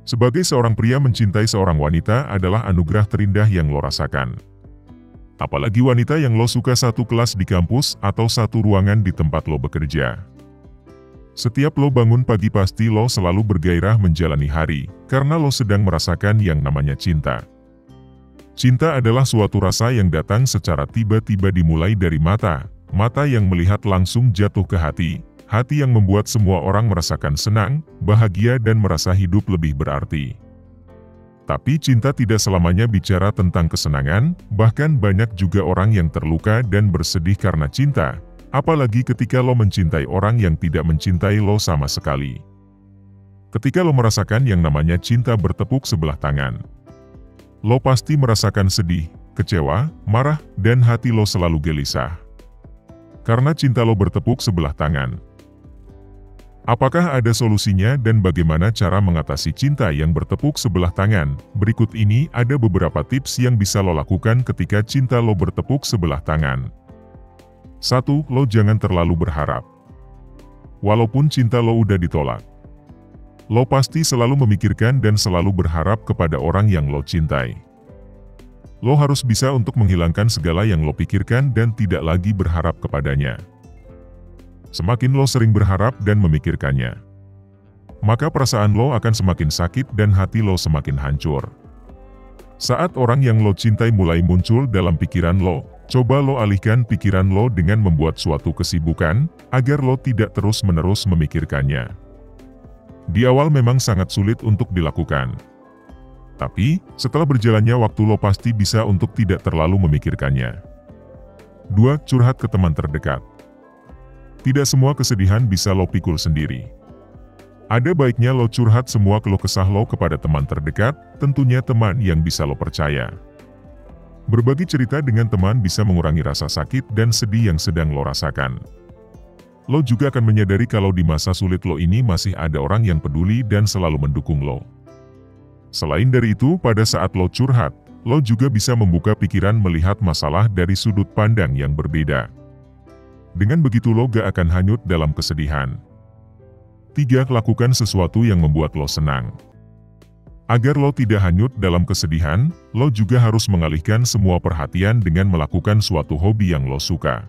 Sebagai seorang pria, mencintai seorang wanita adalah anugerah terindah yang lo rasakan. Apalagi wanita yang lo suka satu kelas di kampus atau satu ruangan di tempat lo bekerja. Setiap lo bangun pagi pasti lo selalu bergairah menjalani hari, karena lo sedang merasakan yang namanya cinta. Cinta adalah suatu rasa yang datang secara tiba-tiba, dimulai dari mata yang melihat langsung jatuh ke hati yang membuat semua orang merasakan senang, bahagia dan merasa hidup lebih berarti. Tapi cinta tidak selamanya bicara tentang kesenangan, bahkan banyak juga orang yang terluka dan bersedih karena cinta, apalagi ketika lo mencintai orang yang tidak mencintai lo sama sekali. Ketika lo merasakan yang namanya cinta bertepuk sebelah tangan, lo pasti merasakan sedih, kecewa, marah, dan hati lo selalu gelisah. Karena cinta lo bertepuk sebelah tangan. Apakah ada solusinya dan bagaimana cara mengatasi cinta yang bertepuk sebelah tangan? Berikut ini ada beberapa tips yang bisa lo lakukan ketika cinta lo bertepuk sebelah tangan. 1. Lo jangan terlalu berharap. Walaupun cinta lo udah ditolak, lo pasti selalu memikirkan dan selalu berharap kepada orang yang lo cintai. Lo harus bisa untuk menghilangkan segala yang lo pikirkan dan tidak lagi berharap kepadanya. Semakin lo sering berharap dan memikirkannya, maka perasaan lo akan semakin sakit dan hati lo semakin hancur. Saat orang yang lo cintai mulai muncul dalam pikiran lo, coba lo alihkan pikiran lo dengan membuat suatu kesibukan, agar lo tidak terus-menerus memikirkannya. Di awal memang sangat sulit untuk dilakukan. Tapi, setelah berjalannya waktu lo pasti bisa untuk tidak terlalu memikirkannya. 2. Curhat ke teman terdekat. Tidak semua kesedihan bisa lo pikul sendiri. Ada baiknya lo curhat semua keluh kesah lo kepada teman terdekat, tentunya teman yang bisa lo percaya. Berbagi cerita dengan teman bisa mengurangi rasa sakit dan sedih yang sedang lo rasakan. Lo juga akan menyadari kalau di masa sulit lo ini masih ada orang yang peduli dan selalu mendukung lo. Selain dari itu, pada saat lo curhat, lo juga bisa membuka pikiran melihat masalah dari sudut pandang yang berbeda. Dengan begitu lo gak akan hanyut dalam kesedihan. 3. Lakukan sesuatu yang membuat lo senang. Agar lo tidak hanyut dalam kesedihan, lo juga harus mengalihkan semua perhatian dengan melakukan suatu hobi yang lo suka.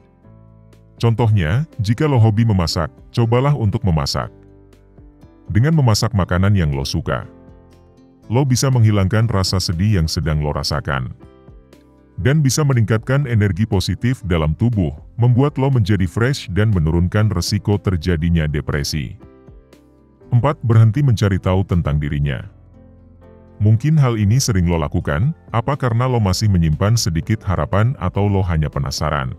Contohnya, jika lo hobi memasak, cobalah untuk memasak. Dengan memasak makanan yang lo suka, lo bisa menghilangkan rasa sedih yang sedang lo rasakan. Dan bisa meningkatkan energi positif dalam tubuh, membuat lo menjadi fresh dan menurunkan resiko terjadinya depresi. 4. Berhenti mencari tahu tentang dirinya. Mungkin hal ini sering lo lakukan, apa karena lo masih menyimpan sedikit harapan atau lo hanya penasaran.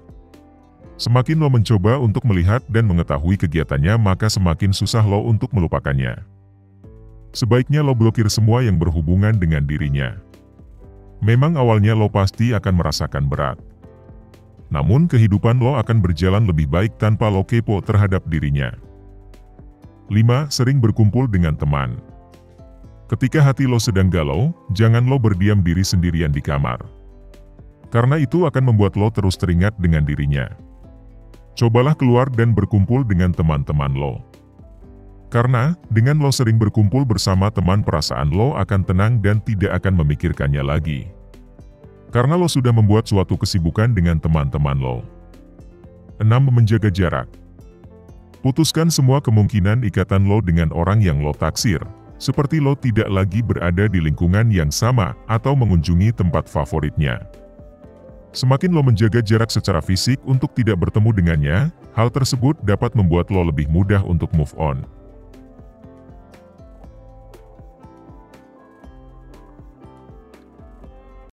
Semakin lo mencoba untuk melihat dan mengetahui kegiatannya, maka semakin susah lo untuk melupakannya. Sebaiknya lo blokir semua yang berhubungan dengan dirinya. Memang awalnya lo pasti akan merasakan berat. Namun kehidupan lo akan berjalan lebih baik tanpa lo kepo terhadap dirinya. 5. Sering berkumpul dengan teman. Ketika hati lo sedang galau, jangan lo berdiam diri sendirian di kamar. Karena itu akan membuat lo terus teringat dengan dirinya. Cobalah keluar dan berkumpul dengan teman-teman lo. Karena, dengan lo sering berkumpul bersama teman, perasaan lo akan tenang dan tidak akan memikirkannya lagi. Karena lo sudah membuat suatu kesibukan dengan teman-teman lo. 6. Menjaga jarak. Putuskan semua kemungkinan ikatan lo dengan orang yang lo taksir, seperti lo tidak lagi berada di lingkungan yang sama atau mengunjungi tempat favoritnya. Semakin lo menjaga jarak secara fisik untuk tidak bertemu dengannya, hal tersebut dapat membuat lo lebih mudah untuk move on.